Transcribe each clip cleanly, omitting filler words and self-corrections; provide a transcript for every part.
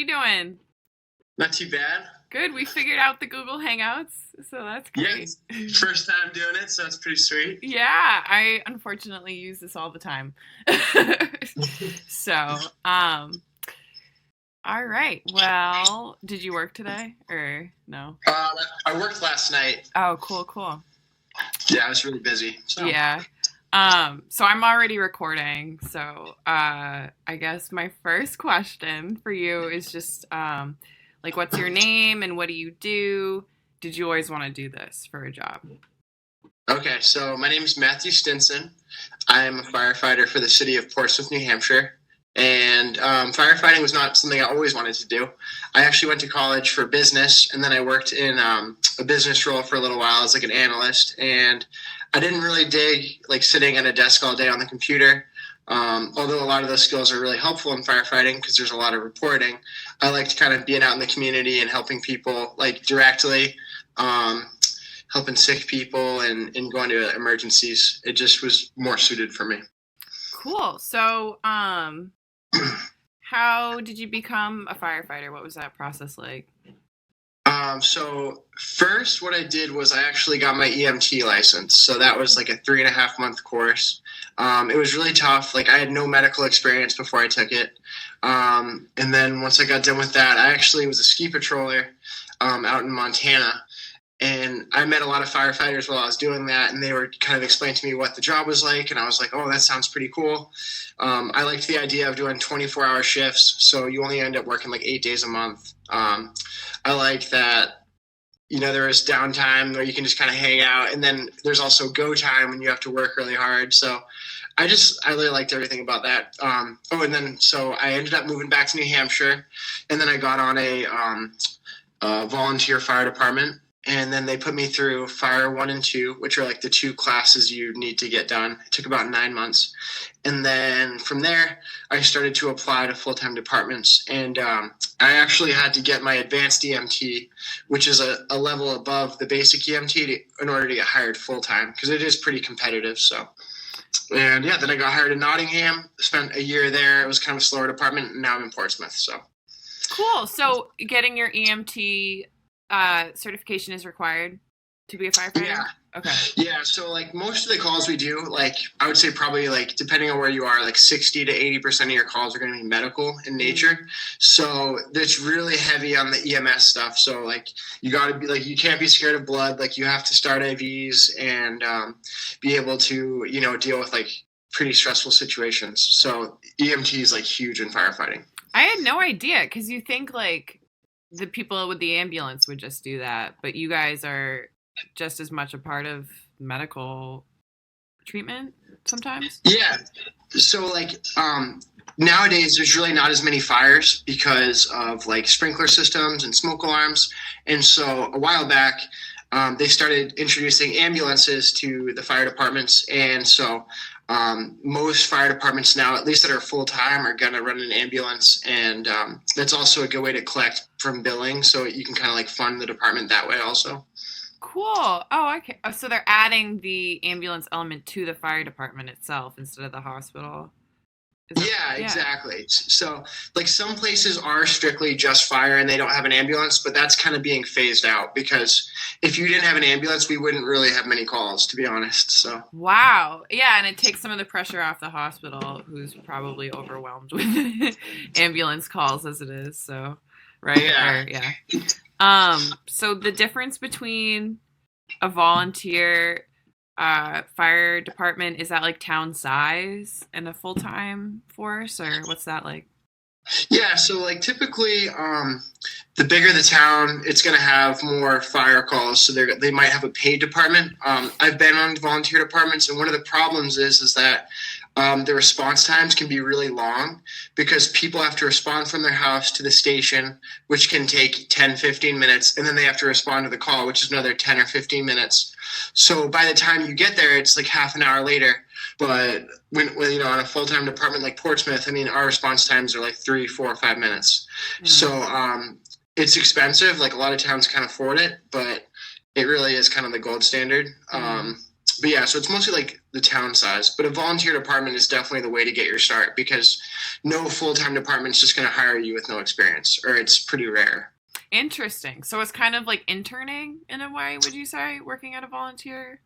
you doing? Not too bad. Good. We figured out the Google Hangouts, so that's great. Yeah, first time doing it, so it's pretty sweet. Yeah, I unfortunately use this all the time. So, all right. Well, did you work today or no? I worked last night. Oh, cool. Yeah, I was really busy. So. Yeah. So I'm already recording. So, I guess my first question for you is just, like, what's your name and what do you do? Did you always want to do this for a job? Okay, so my name is Matthew Stinson. I'm a firefighter for the city of Portsmouth, New Hampshire. And firefighting was not something I always wanted to do. I actually went to college for business, and then I worked in a business role for a little while as like an analyst. And I didn't really dig like sitting at a desk all day on the computer. Although a lot of those skills are really helpful in firefighting because there's a lot of reporting. I liked kind of being out in the community and helping people like directly, helping sick people and going to emergencies. It just was more suited for me. Cool. So, how did you become a firefighter? What was that process like? So first what I did was I actually got my EMT license. So that was like a 3.5-month course. It was really tough. Like I had no medical experience before I took it. And then once I got done with that, I actually was a ski patroller, out in Montana. And I met a lot of firefighters while I was doing that, and they were kind of explaining to me what the job was like, and I was like, oh, that sounds pretty cool. I liked the idea of doing 24-hour shifts, so you only end up working like 8 days a month. I like that, there is downtime where you can just kind of hang out, and then there's also go time when you have to work really hard. So I really liked everything about that. So I ended up moving back to New Hampshire, and then I got on a volunteer fire department. And then they put me through Fire 1 and 2, which are like the 2 classes you need to get done. It took about 9 months. And then from there, I started to apply to full-time departments. And I actually had to get my advanced EMT, which is a level above the basic EMT in order to get hired full-time, because it is pretty competitive. And yeah, then I got hired in Nottingham, spent a year there. It was kind of a slower department, and now I'm in Portsmouth. So cool. So getting your EMT certification is required to be a firefighter? Yeah. Okay. Yeah, so like most of the calls we do, like I would say probably like depending on where you are, like 60 to 80% of your calls are going to be medical in nature. So it's really heavy on the EMS stuff. So like you got to be like, you can't be scared of blood. Like you have to start IVs and be able to, deal with like pretty stressful situations. So EMT is like huge in firefighting. I had no idea, because you think like the people with the ambulance would just do that, but you guys are just as much a part of medical treatment sometimes? Yeah. So like nowadays there's really not as many fires because of like sprinkler systems and smoke alarms. And so a while back they started introducing ambulances to the fire departments. And so most fire departments now, at least that are full-time, are going to run an ambulance. And that's also a good way to collect from billing. So you can kind of like fund the department that way also. Cool. Oh, okay. So they're adding the ambulance element to the fire department itself instead of the hospital. Yeah, exactly. So like some places are strictly just fire and they don't have an ambulance, but that's kind of being phased out because if you didn't have an ambulance, we wouldn't really have many calls, to be honest. So wow. Yeah, and it takes some of the pressure off the hospital, who's probably overwhelmed with ambulance calls as it is. So, right? Yeah. So the difference between a volunteer fire department, is that like town size and a full-time force, or what's that like? Yeah, so like typically the bigger the town, it's going to have more fire calls, so they might have a paid department. I've been on volunteer departments, and one of the problems is that the response times can be really long because people have to respond from their house to the station, which can take 10, 15 minutes, and then they have to respond to the call, which is another 10 or 15 minutes. So by the time you get there, it's like half an hour later. But when on a full-time department like Portsmouth, I mean, our response times are like 3, 4, 5 minutes. Mm-hmm. So it's expensive. Like a lot of towns can't afford it, but it really is kind of the gold standard. But yeah, so it's mostly like the town size. But a volunteer department is definitely the way to get your start, because no full-time department is just going to hire you with no experience, or it's pretty rare. Interesting. So it's kind of like interning in a way, would you say, working at a volunteer?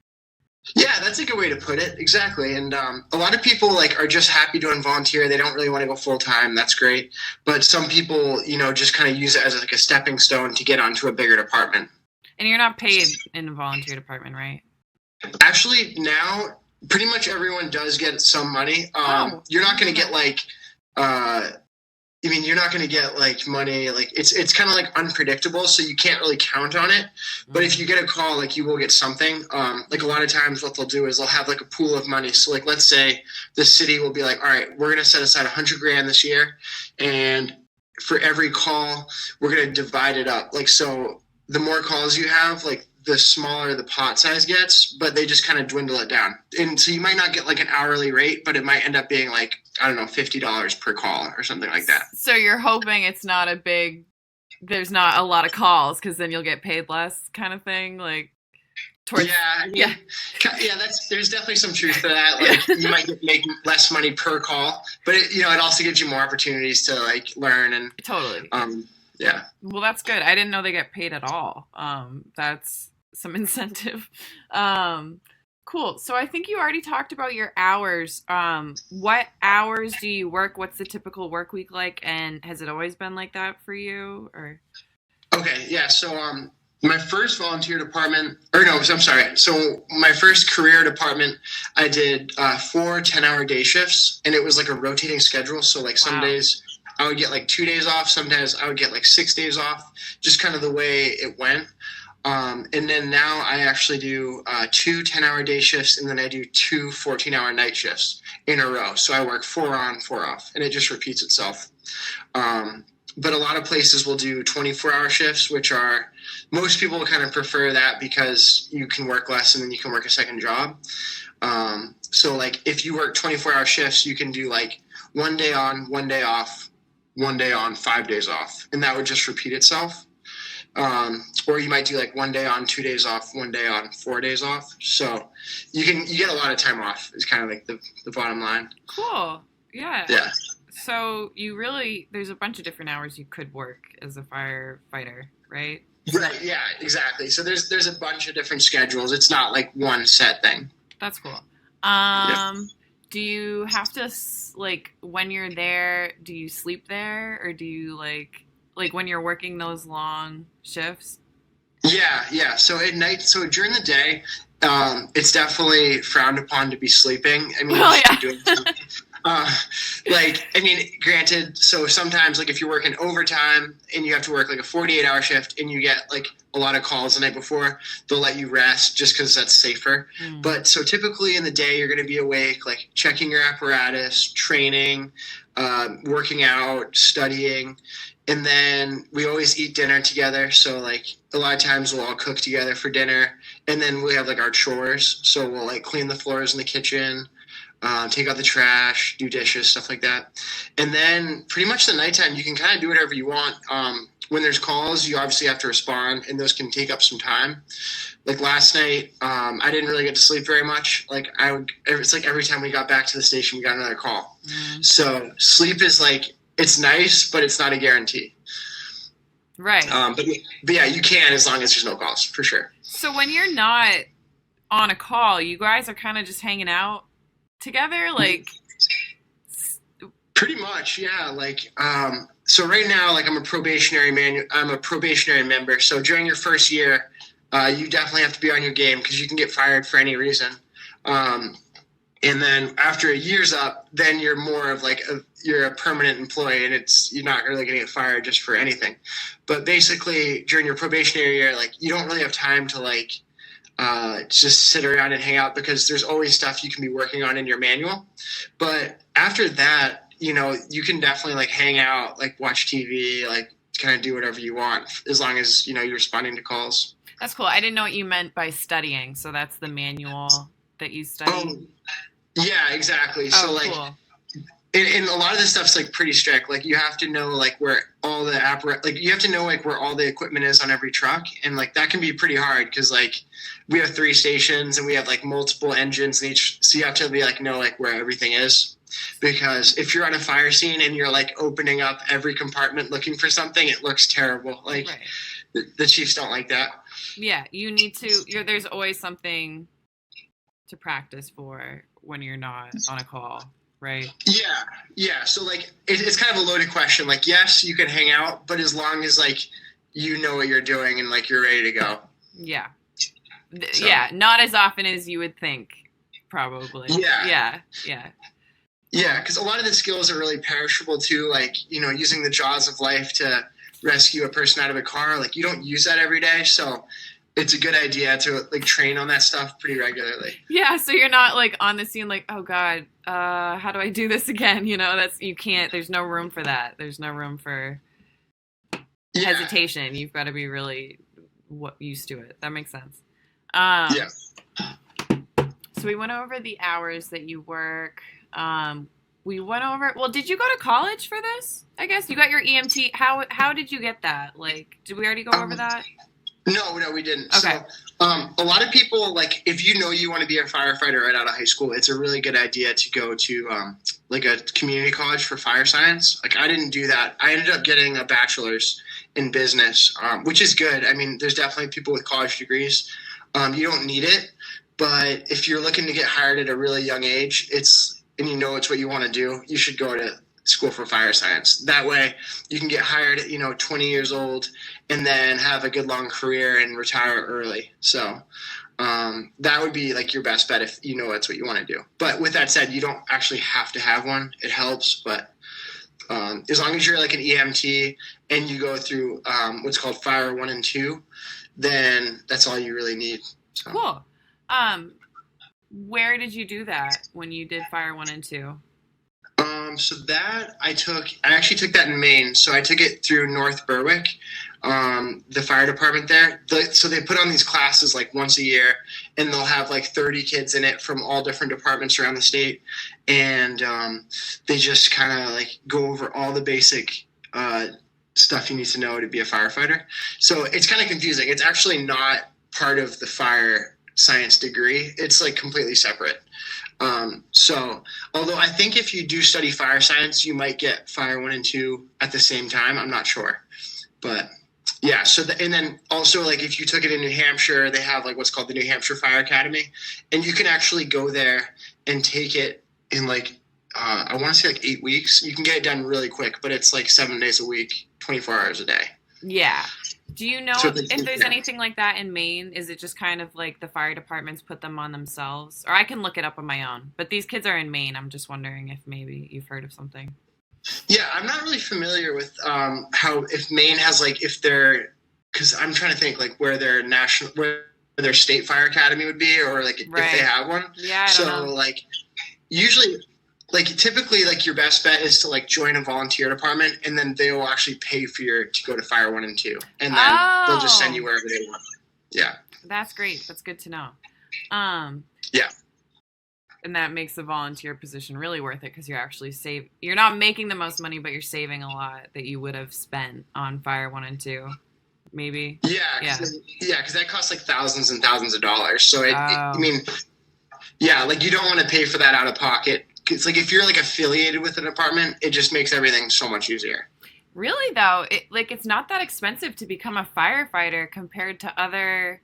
Yeah, that's a good way to put it. Exactly. And a lot of people like are just happy doing volunteer. They don't really want to go full time. That's great. But some people, just kind of use it as like a stepping stone to get onto a bigger department. And you're not paid in a volunteer department, right? Actually, now pretty much everyone does get some money. You're not going to get like, you're not going to get like money. Like it's kind of like unpredictable, so you can't really count on it. But if you get a call, like you will get something. Like a lot of times what they'll do is they'll have like a pool of money. So like, let's say the city will be like, all right, we're going to set aside $100,000 this year. And for every call, we're going to divide it up. Like, so the more calls you have, like the smaller the pot size gets, but they just kind of dwindle it down. And so you might not get like an hourly rate, but it might end up being like, I don't know, $50 per call or something like that. So you're hoping it's not there's not a lot of calls, because then you'll get paid less kind of thing? Like, there's definitely some truth to that. Like you might make less money per call, but it also gives you more opportunities to like learn and totally. Yeah. Well, that's good. I didn't know they get paid at all. That's some incentive. Cool. So I think you already talked about your hours. What hours do you work? What's the typical work week like? And has it always been like that for you? Or? Okay. Yeah. So, my first volunteer department, So my first career department, I did 4 10-hour day shifts, and it was like a rotating schedule. So like some days I would get like 2 days off. Sometimes I would get like 6 days off, just kind of the way it went. And then now I actually do 2 10-hour day shifts, and then I do 2 14-hour night shifts in a row. So I work 4 on, 4 off, and it just repeats itself. But a lot of places will do 24-hour shifts, which are, most people kind of prefer that because you can work less and then you can work a second job. So like if you work 24-hour shifts, you can do like 1 day on, 1 day off, 1 day on, 5 days off, and that would just repeat itself. Or you might do like 1 day on, 2 days off, 1 day on, 4 days off. So you get a lot of time off is kind of like the bottom line. Cool. Yeah. Yeah. So there's a bunch of different hours you could work as a firefighter, right? Right. Yeah, exactly. So there's a bunch of different schedules. It's not like one set thing. That's cool. Yeah. Do you have to, like, when you're there, do you sleep there, or do you like when you're working those long shifts? Yeah. So at night, during the day, it's definitely frowned upon to be sleeping. I mean, granted, so sometimes like if you're working overtime and you have to work like a 48-hour shift and you get like a lot of calls the night before, they'll let you rest just because that's safer. But so typically in the day, you're going to be awake, like checking your apparatus, training, working out, studying. And then we always eat dinner together. So like a lot of times we'll all cook together for dinner, and then we have like our chores. So we'll like clean the floors in the kitchen, take out the trash, do dishes, stuff like that. And then pretty much the nighttime, you can kind of do whatever you want. When there's calls, you obviously have to respond, and those can take up some time. Like last night, I didn't really get to sleep very much. Like it's like every time we got back to the station, we got another call. So sleep is like, it's nice, but it's not a guarantee. Right. But yeah, you can, as long as there's no calls, for sure. So when you're not on a call, you guys are kind of just hanging out together, like? Pretty much, yeah. Like, so right now, like I'm a probationary member. So during your first year, you definitely have to be on your game because you can get fired for any reason. And then after a year's up, then you're more of like you're a permanent employee, and you're not really going to get fired just for anything. But basically, during your probationary year, like you don't really have time to like just sit around and hang out because there's always stuff you can be working on in your manual. But after that, you can definitely like hang out, like watch TV, like kind of do whatever you want as long as you're responding to calls. That's cool. I didn't know what you meant by studying. So that's the manual that you study. Yeah, exactly. So like, cool. and a lot of this stuff's like pretty strict. Like you have to know like where all the like you have to know like where all the equipment is on every truck, and like that can be pretty hard because like we have 3 stations and we have like multiple engines in each, so you have to be like know like where everything is. Because if you're on a fire scene and you're like opening up every compartment looking for something, it looks terrible. Like the chiefs don't like that. Yeah, you need to. There's always something to practice for when you're not on a call. Right. Yeah. So like, it's kind of a loaded question. Like, yes, you can hang out, but as long as like you know what you're doing and like you're ready to go. Yeah. So. Yeah. Not as often as you would think, probably. Yeah. Yeah. Because a lot of the skills are really perishable too. Like, you know, using the jaws of life to rescue a person out of a car. Like, you don't use that every day, so it's a good idea to like train on that stuff pretty regularly. Yeah, so you're not like on the scene like, oh God, how do I do this again? You know, you can't. There's no room for that. There's no room for hesitation. You've got to be really used to it. That makes sense. Yeah. So we went over the hours that you work. We went over. Well, did you go to college for this? I guess you got your EMT. How did you get that? Like, did we already go over that? No, we didn't. Okay. So, a lot of people, like, if you know you want to be a firefighter right out of high school, it's a really good idea to go to, like, a community college for fire science. Like, I didn't do that. I ended up getting a bachelor's in business, which is good. I mean, there's definitely people with college degrees. You don't need it, but if you're looking to get hired at a really young age, and you know it's what you want to do, you should go to school for fire science. That way you can get hired at 20 years old and then have a good long career and retire early. So that would be like your best bet if you know that's what you want to do. But with that said, you don't actually have to have one. It helps, but as long as you're like an EMT and you go through what's called Fire 1 and 2, then that's all you really need. So. Cool. Where did you do that when you did Fire 1 and 2? So that I actually took that in Maine. So I took it through North Berwick, the fire department there. So they put on these classes like once a year, and they'll have like 30 kids in it from all different departments around the state. And they just kind of like go over all the basic stuff you need to know to be a firefighter. So it's kind of confusing. It's actually not part of the fire science degree. It's like completely separate. So although I think if you do study fire science, you might get Fire 1 and 2 at the same time. I'm not sure, but yeah. So, and then also like if you took it in New Hampshire, they have like what's called the New Hampshire Fire Academy, and you can actually go there and take it in like, I want to say like 8 weeks. You can get it done really quick, but it's like 7 days a week, 24 hours a day. Yeah. Do you know if there's anything like that in Maine? Is it just kind of like the fire departments put them on themselves? Or I can look it up on my own. But these kids are in Maine. I'm just wondering if maybe you've heard of something. Yeah, I'm not really familiar with if Maine has like because I'm trying to think like where their state fire academy would be, or like if they have one. Yeah, I don't know. Like usually. Like typically, like your best bet is to like join a volunteer department, and then they will actually pay for to go to Fire 1 and 2, and then they'll just send you wherever they want. Yeah, that's great. That's good to know. Yeah, and that makes the volunteer position really worth it because you're actually You're not making the most money, but you're saving a lot that you would have spent on Fire 1 and 2. Maybe. Yeah, because that costs like thousands and thousands of dollars. So I mean, yeah, like you don't want to pay for that out of pocket. It's like if you're like affiliated with a department, it just makes everything so much easier. Really though, it's not that expensive to become a firefighter compared to other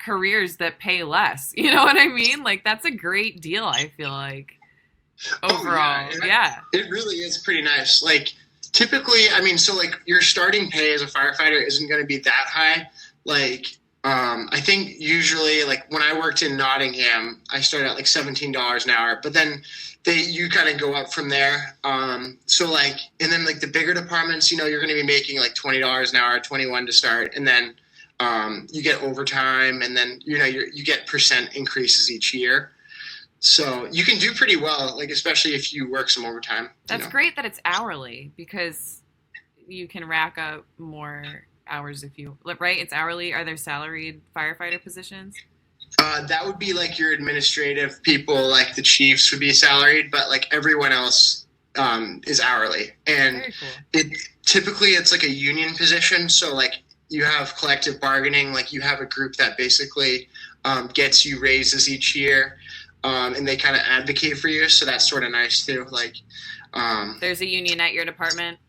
careers that pay less. You know what I mean? Like that's a great deal, I feel like. Overall. Yeah. It really is pretty nice. Like typically, I mean, so like your starting pay as a firefighter isn't going to be that high. Like I think usually like when I worked in Nottingham, I started at like $17 an hour, but then you kind of go up from there. So like, and then like the bigger departments, you're going to be making like $20 an hour, 21 to start. And then you get overtime, and then, you get percent increases each year. So you can do pretty well, like, especially if you work some overtime. That's great that it's hourly because you can rack up more hours right? It's hourly. Are there salaried firefighter positions? That would be like your administrative people, like the chiefs would be salaried, but like everyone else is hourly, and Very cool. it's like a union position. So like you have collective bargaining, like you have a group that basically gets you raises each year, and they kind of advocate for you. So that's sort of nice too. Like, there's a union at your department.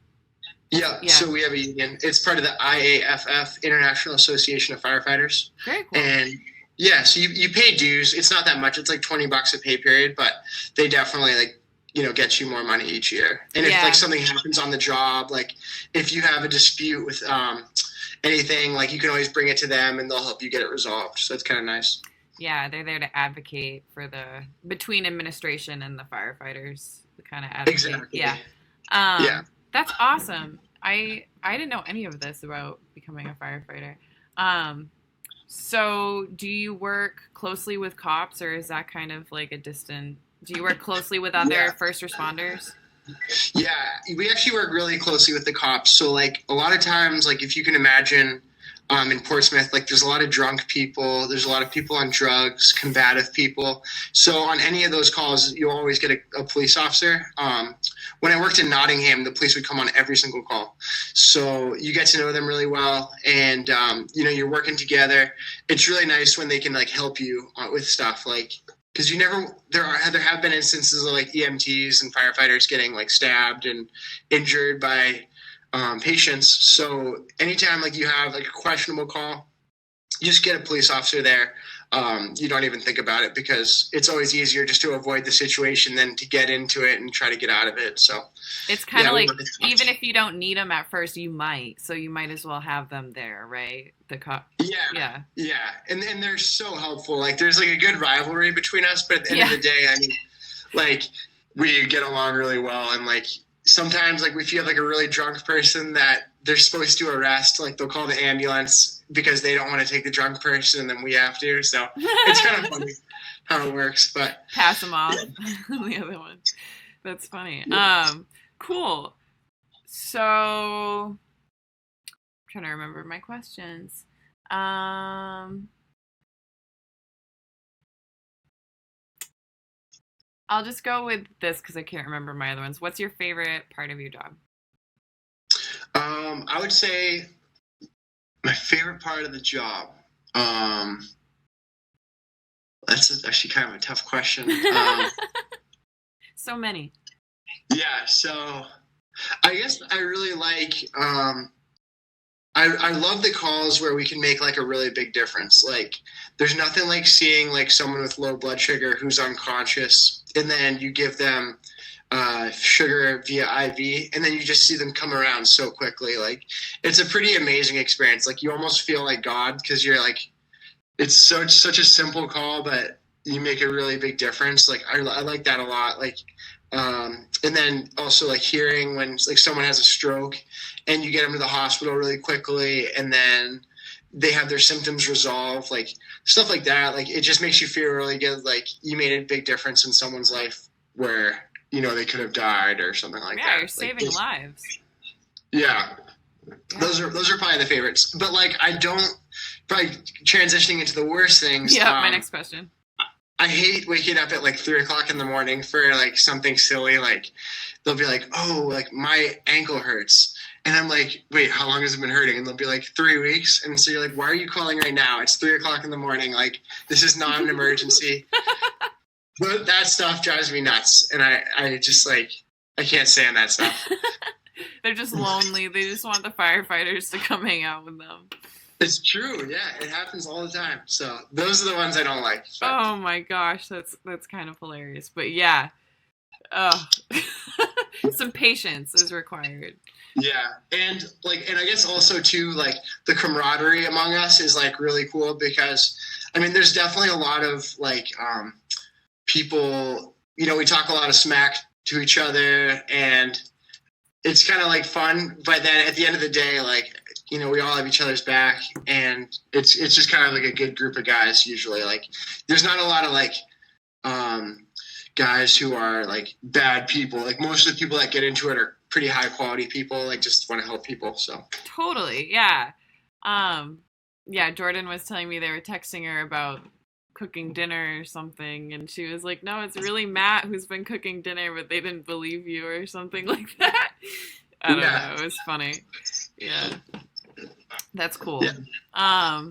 Yeah, so we have a union. It's part of the IAFF, International Association of Firefighters. Very cool. And yeah, so you pay dues. It's not that much. It's like $20 a pay period, but they definitely like, get you more money each year. And if like something happens on the job, like if you have a dispute with anything, like you can always bring it to them and they'll help you get it resolved. So it's kind of nice. Yeah, they're there to advocate for between administration and the firefighters, the kind of advocate. Exactly. Yeah. Yeah. That's awesome. I didn't know any of this about becoming a firefighter. So do you work closely with cops, or is that kind of like do you work closely with other first responders? Yeah, we actually work really closely with the cops. So like a lot of times, like if you can imagine, in Portsmouth, like there's a lot of drunk people, there's a lot of people on drugs, combative people. So on any of those calls, you always get a police officer. When I worked in Nottingham, the police would come on every single call. So you get to know them really well, and you're working together. It's really nice when they can like help you with stuff, like because there have been instances of like EMTs and firefighters getting like stabbed and injured by patients. So anytime like you have like a questionable call, you just get a police officer there. You don't even think about it because it's always easier just to avoid the situation than to get into it and try to get out of it. So it's kind of like even if you don't need them at first, you might. So you might as well have them there, right? The cop. Yeah. And they're so helpful. Like there's like a good rivalry between us, but at the end of the day, I mean, like we get along really well, and like sometimes like if you have like a really drunk person that they're supposed to arrest, like they'll call the ambulance because they don't want to take the drunk person and then we have to. So it's kind of funny how it works, but pass them off the other one. That's funny. Cool. So I'm trying to remember my questions. I'll just go with this because I can't remember my other ones. What's your favorite part of your job? I would say my favorite part of the job. That's actually kind of a tough question. So many. Yeah, so I guess I really like. I love the calls where we can make like a really big difference. Like there's nothing like seeing like someone with low blood sugar who's unconscious, and then you give them sugar via IV, and then you just see them come around so quickly. Like it's a pretty amazing experience. Like you almost feel like God because you're like, it's such a simple call, but you make a really big difference. Like I like that a lot. Like and then also like hearing when like someone has a stroke and you get them to the hospital really quickly, and then they have their symptoms resolved, like stuff like that. Like it just makes you feel really good. Like you made a big difference in someone's life where they could have died or something like that. Yeah, you're saving lives. Yeah. Those are probably the favorites. But like probably transitioning into the worst things. Yeah, my next question. I hate waking up at like 3:00 in the morning for like something silly. Like they'll be like, "Oh, like my ankle hurts," and I'm like, "Wait, how long has it been hurting?" And they'll be like, 3 weeks. And so you're like, "Why are you calling right now? It's 3:00 in the morning. Like this is not an emergency." But that stuff drives me nuts, and I just like I can't stand that stuff. They're just lonely. They just want the firefighters to come hang out with them. It's true, yeah. It happens all the time. So those are the ones I don't like. But. Oh my gosh, that's kind of hilarious. But yeah, some patience is required. Yeah, and I guess also too, like the camaraderie among us is like really cool because, I mean, there's definitely a lot of like people. We talk a lot of smack to each other, and it's kind of like fun. But then at the end of the day, like. We all have each other's back, and it's just kind of like a good group of guys usually. Like there's not a lot of like guys who are like bad people. Like most of the people that get into it are pretty high quality people, like just want to help people. So totally. Yeah. Yeah. Jordan was telling me they were texting her about cooking dinner or something, and she was like, no, it's really Matt who's been cooking dinner, but they didn't believe you or something like that. I don't Yeah. know. It was funny. Yeah. That's cool. Yeah.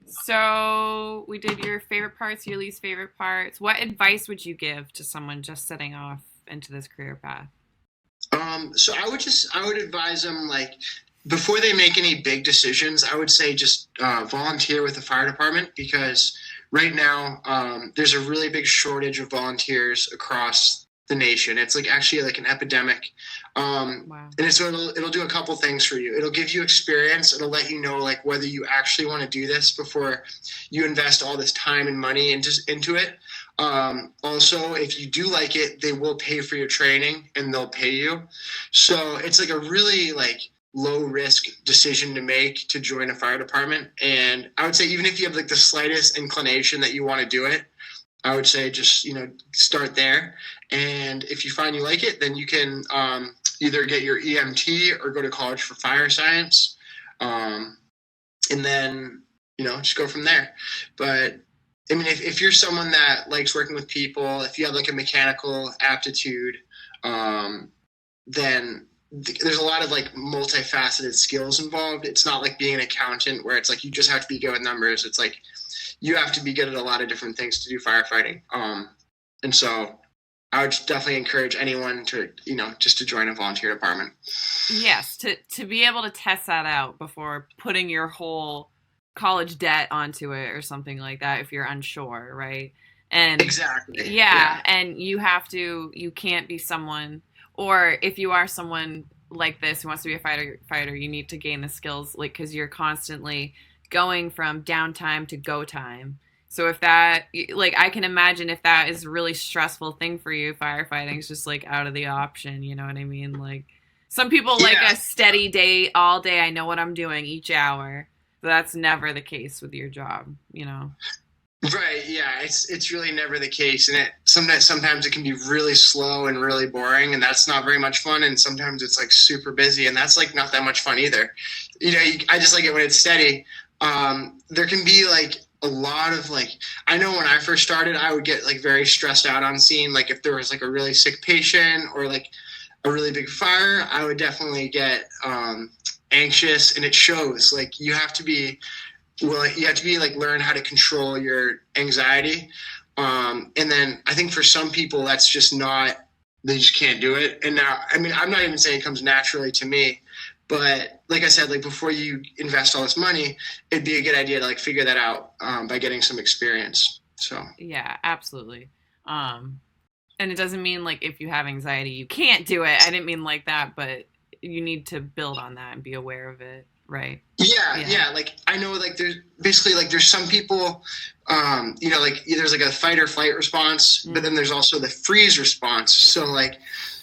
So we did your favorite parts, your least favorite parts. What advice would you give to someone just setting off into this career path? So I would advise them, like, before they make any big decisions, I would say just volunteer with the fire department, because right now there's a really big shortage of volunteers across the nation. It's like actually like an epidemic. Wow. And it'll do a couple things for you. It'll give you experience. It'll let you know like whether you actually want to do this before you invest all this time and money into it. Also, if you do like it, they will pay for your training and they'll pay you. So it's like a really like low risk decision to make to join a fire department. And I would say even if you have like the slightest inclination that you want to do it, I would say just, start there. And if you find you like it, then you can either get your EMT or go to college for fire science. And then, just go from there. But I mean, if you're someone that likes working with people, if you have like a mechanical aptitude, then there's a lot of like multifaceted skills involved. It's not like being an accountant where it's like you just have to be good with numbers. It's like you have to be good at a lot of different things to do firefighting. And so I would definitely encourage anyone to, just to join a volunteer department. Yes, to be able to test that out before putting your whole college debt onto it or something like that if you're unsure, right? And exactly. Yeah, and you can't be someone, or if you are someone like this who wants to be a fighter, you need to gain the skills, like, because you're constantly going from downtime to go time. So if that, like, I can imagine if that is a really stressful thing for you, firefighting is just like out of the option. You know what I mean? Like, some people like a steady day, all day. I know what I'm doing each hour. But that's never the case with your job, Right. Yeah. It's really never the case. And sometimes it can be really slow and really boring, and that's not very much fun. And sometimes it's like super busy, and that's like not that much fun either. I just like it when it's steady. There can be like a lot of like, I know when I first started, I would get like very stressed out on scene. Like if there was like a really sick patient or like a really big fire, I would definitely get anxious, and it shows. Like you have to be like learn how to control your anxiety. And then I think for some people that's just not, they just can't do it. And now, I mean, I'm not even saying it comes naturally to me, but like I said, like before you invest all this money, it'd be a good idea to like figure that out by getting some experience. So yeah, absolutely. And it doesn't mean like if you have anxiety you can't do it. I didn't mean like that, but you need to build on that and be aware of it, right? Yeah. Like I know, like there's basically like there's some people, like there's like a fight or flight response, but then there's also the freeze response. So like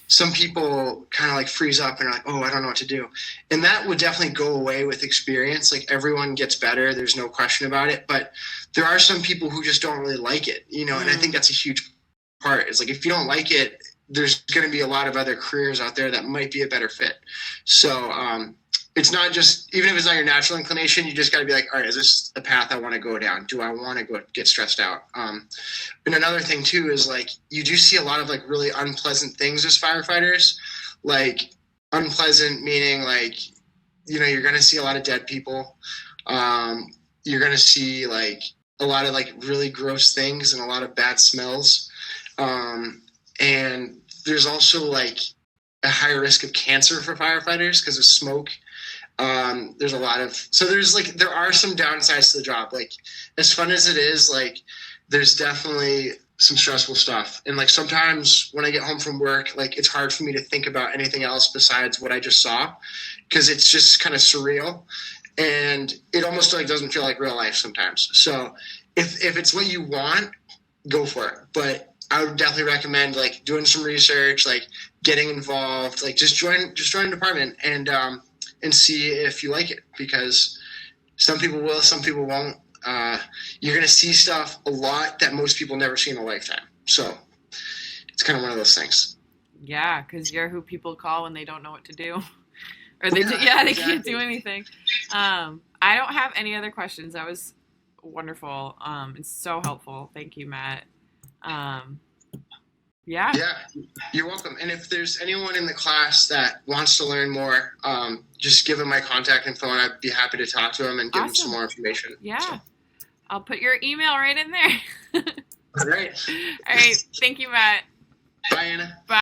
some people kind of like freeze up and are like, oh, I don't know what to do. And that would definitely go away with experience. Like everyone gets better. There's no question about it. But there are some people who just don't really like it, and I think that's a huge part. It's like if you don't like it, there's going to be a lot of other careers out there that might be a better fit. So it's not just, even if it's not your natural inclination, you just got to be like, all right, is this a path I want to go down? Do I want to go get stressed out? And another thing too is like, you do see a lot of like really unpleasant things as firefighters. Like unpleasant meaning like, you're going to see a lot of dead people. You're going to see like a lot of like really gross things and a lot of bad smells. And there's also like a higher risk of cancer for firefighters because of smoke. There are some downsides to the job. Like as fun as it is, like there's definitely some stressful stuff. And like sometimes when I get home from work, like it's hard for me to think about anything else besides what I just saw, because it's just kind of surreal and it almost like doesn't feel like real life sometimes. So if it's what you want, go for it. But I would definitely recommend like doing some research, like getting involved, like just join a department and see if you like it, because some people will, some people won't. You're going to see stuff a lot that most people never see in a lifetime. So it's kind of one of those things. Yeah, because you're who people call when they don't know what to do. Or they can't do anything. I don't have any other questions. That was wonderful. It's so helpful. Thank you, Matt. Yeah. Yeah, you're welcome. And if there's anyone in the class that wants to learn more, just give them my contact info, and I'd be happy to talk to them and give them some more information. Yeah. So. I'll put your email right in there. All right. All right. Thank you, Matt. Bye, Anna. Bye.